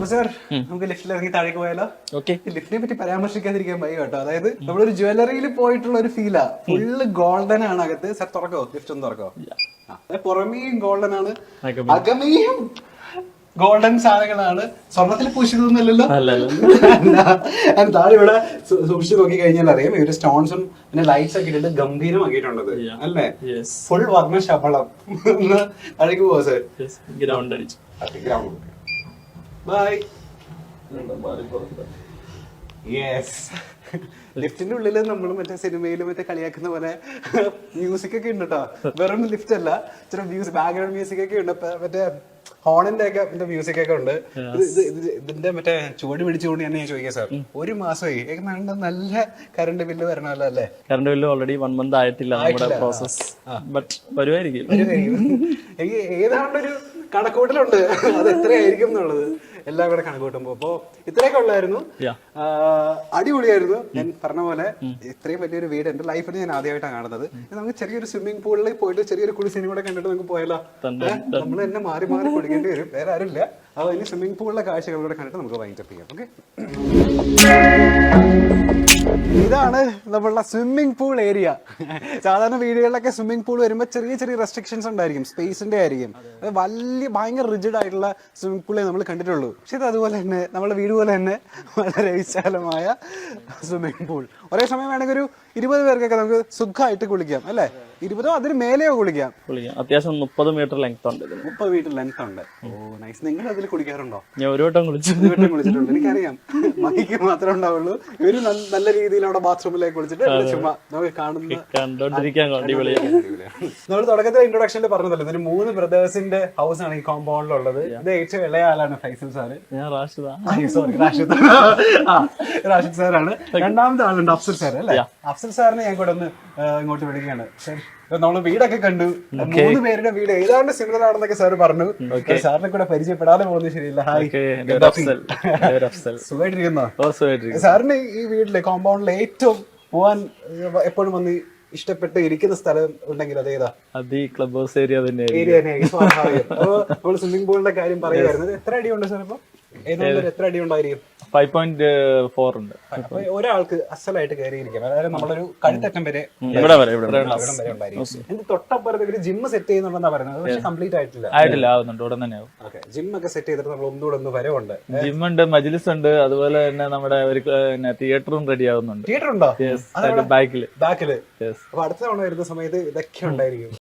അപ്പൊ സാർ നമുക്ക് ലിഫ്റ്റിൽ ഇറങ്ങി താഴേക്ക് പോയാലോ? ഓക്കെ. ലിഫ്റ്റിനെ പറ്റി പരാമർശിക്കാതിരിക്കാൻ വയ്യ കേട്ടോ. അതായത് നമ്മളൊരു ജ്വല്ലറിയിൽ പോയിട്ടുള്ള ഒരു ഫീലാ. ഫുള്ള് ഗോൾഡൻ ആണ് അകത്ത്. സാർ തുറക്കോ? ലിഫ്റ്റ് ഒന്ന് തുറക്കോ? പുറമേയും ഗോൾഡൻ ആണ്, അകമേയും ഗോൾഡൻ സാധനങ്ങളാണ്. സ്വർണത്തിൽ പൂശിയതൊന്നുമല്ലല്ലോ. താഴെ ഇവിടെ സൂക്ഷിച്ചു നോക്കി കഴിഞ്ഞാൽ അറിയാം ഇവര് സ്റ്റോൺസും പിന്നെ ലൈറ്റ്സ് ഒക്കെ ഇട്ടിട്ട് ഗംഭീരമാക്കിയിട്ടുള്ളത് അല്ലേ? ഫുൾ വർണ്ണ ശബളം. താഴേക്ക് പോവാ സാർ. ഗ്രൗണ്ട് അടിച്ചു. ബൈ. യെസ്. ലിഫ്റ്റിന്റെ ഉള്ളില് നമ്മൾ മറ്റേ സിനിമയിലും മറ്റേ കളിയാക്കുന്ന പോലെ മ്യൂസിക് ഒക്കെ ഉണ്ട് കേട്ടോ. വെറും ലിഫ്റ്റ് അല്ല, ചില ബാക്ക്ഗ്രൗണ്ട് മ്യൂസിക് ഒക്കെ ഉണ്ട്. മറ്റേ ഹോണിന്റെ ഒക്കെ മ്യൂസിക് ഒക്കെ ഉണ്ട്. ഇതിന്റെ മറ്റേ ചുവട് പിടിച്ചുകൊണ്ട് തന്നെ ഞാൻ ചോദിക്കാം സാർ, ഒരു മാസമായി നല്ല കറണ്ട് ബില്ല് വരണമല്ലോ അല്ലേ? കറണ്ട് ബില്ല് ഓൾറെഡി 1 month ആയിട്ടില്ല നമ്മുടെ പ്രോസസ്, ബട്ട് വരുമായിരിക്കും. എനിക്ക് ഏതാണ്ടൊരു കണക്കൂട്ടലുണ്ട് അത് എത്രയായിരിക്കും എന്നുള്ളത്. എല്ലാം കൂടെ കണക്ക് കൂട്ടുമ്പോ അപ്പൊ ഇത്രയൊക്കെ ഉള്ളായിരുന്നു. അടിപൊളിയായിരുന്നു. ഞാൻ പറഞ്ഞ പോലെ ഇത്രയും വലിയൊരു വീട് എന്റെ ലൈഫിൽ ഞാൻ ആദ്യമായിട്ടാണ് കാണുന്നത്. നമുക്ക് ചെറിയൊരു സ്വിമ്മിംഗ് പൂളിൽ പോയിട്ട് ചെറിയൊരു കുളിസിനും കൂടെ കണ്ടിട്ട് നമുക്ക് പോയാലോ? നമ്മൾ തന്നെ മാറി മാറി കുളിക്കേണ്ടി വരും, വേറെ ആരുമില്ല. അപ്പൊ ഇനി സ്വിമ്മിംഗ് പൂളിലെ കാഴ്ചകളൂടെ കണ്ടിട്ട് നമുക്ക് വൈൻഡപ്പ് ചെയ്യാം. ഓക്കെ, ഇതാണ് നമ്മളുടെ സ്വിമ്മിംഗ് പൂൾ ഏരിയ. സാധാരണ വീടുകളിലൊക്കെ സ്വിമ്മിംഗ് പൂൾ വരുമ്പോൾ ചെറിയ ചെറിയ റെസ്ട്രിക്ഷൻസ് ഉണ്ടായിരിക്കും, സ്പേസിന്റെ ആയിരിക്കും. അത് ഭയങ്കര റിജിഡ് ആയിട്ടുള്ള സ്വിമ്മിംഗ് പൂളേ നമ്മൾ കണ്ടിട്ടുള്ളൂ. പക്ഷെ ഇത് അതുപോലെ തന്നെ നമ്മുടെ വീട് പോലെ തന്നെ വളരെ വിശാലമായ സ്വിമ്മിംഗ് പൂൾ. ഒരേ സമയം വേണമെങ്കിൽ ഒരു 20 പേർക്കൊക്കെ നമുക്ക് സുഖമായിട്ട് കുളിക്കാം അല്ലേ? 20ഓ അതിന് മേലെയോ കുളിക്കാം. അത്യാവശ്യം 30 മീറ്റർ ലെങ്ത് ഉണ്ട്. 30 മീറ്റർ ലെങ്ത് ഉണ്ട്. ഓ നൈസ്. നിങ്ങൾ അതിൽ കുളിക്കാറുണ്ടോ? ഞാൻ ഒരു വട്ടം കുളിച്ചിട്ടുണ്ട്. എനിക്കറിയാം, മൈക്ക് മാത്രമേ ഉണ്ടാവുള്ളൂ. ഇവര് നല്ല രീതിയിൽ അവിടെ ബാത്റൂമിലേക്ക് കുളിച്ചിട്ട് ചുമ്മാ നമുക്ക് കണ്ടോണ്ടിരിക്കാൻ അടിപൊളിയാണ്. നമ്മൾ തുടക്കത്തിൽ ഇൻട്രൊഡക്ഷനിൽ പറഞ്ഞതല്ലോ, ഇതൊരു 3 ബ്രദേഴ്സിന്റെ ഹൗസ് ആണ് ഈ കോമ്പൗണ്ടിലുള്ളത്. ഇത് ഏറ്റവും ഇളയ ആളാണ് ഫൈസൽ സാറ്. ഞാൻ റാഷിദ് സാറാണ്. രണ്ടാമത്തെ ആളുണ്ട് അഫ്സൽ സാർ അല്ലേ? അഫ്സൽ സാറിനെ ഞാൻ കൂടെ ഒന്ന് ഇങ്ങോട്ട് വിളിക്കുകയാണ്. നമ്മള് വീടൊക്കെ കണ്ടു. 3 പേരുടെ വീട് ഏതാണ്ട് സിമിലർ ആണെന്നൊക്കെ സാർ പറഞ്ഞു. സാറിനെ കൂടെ പരിചയപ്പെടാതെ പോകുന്നത് ശരിയില്ല. ഹായ്, സുഖമായിട്ടിരിക്കുന്നോ? സാറിന് ഈ വീട്ടിലെ കോമ്പൗണ്ടിൽ ഏറ്റവും പോവാൻ എപ്പോഴും വന്ന് ഇഷ്ടപ്പെട്ട് ഇരിക്കുന്ന സ്ഥലം ഉണ്ടെങ്കിൽ അതേതാ? അത് ഈ ക്ലബ് ഹൗസ് ഏരിയ ഏരിയ തന്നെയായിരിക്കും. അപ്പൊ നമ്മൾ സ്വിമ്മിംഗ് പൂളിന്റെ കാര്യം പറയുമായിരുന്നു. എത്ര അടിയുണ്ട് സാർ ഇപ്പൊ? ഏതാണ്ട് എത്ര അടി ഉണ്ടായിരിക്കും? 5.4 ഉണ്ട്. അപ്പൊ ഒരാൾക്ക് അസലായിട്ട് കയറിയിരിക്കാം. അതായത് നമ്മളൊരു കഴുത്തറ്റം വരെ ഇവിടെ വരെ ഉണ്ടായിരിക്കും. എന്റെ തൊട്ടപ്പുറത്ത് ഇവര് ജിമ്മ് സെറ്റ് ചെയ്യുന്നുണ്ടെന്നാ പറയുന്നത്. പക്ഷെ കംപ്ലീറ്റ് ആയിട്ടില്ല. ആവുന്നുണ്ട്, ഉടൻ തന്നെ ആവും. ഓക്കെ, ജിമ്മൊക്കെ സെറ്റ് ചെയ്തിട്ട് നമ്മൾ ഒന്നുകൂടെ ഒന്ന് വരവുണ്ട്. ജിമ്മുണ്ട്, മജ്ലിസ് ഉണ്ട്, അതുപോലെ തന്നെ നമ്മുടെ ഒരു തിയേറ്ററും റെഡി ആവുന്നുണ്ട്. തിയേറ്റർ ഉണ്ടോ? ബാക്കില്. അപ്പൊ അടുത്ത തവണ വരുന്ന സമയത്ത് ഇതൊക്കെ ഉണ്ടായിരിക്കും.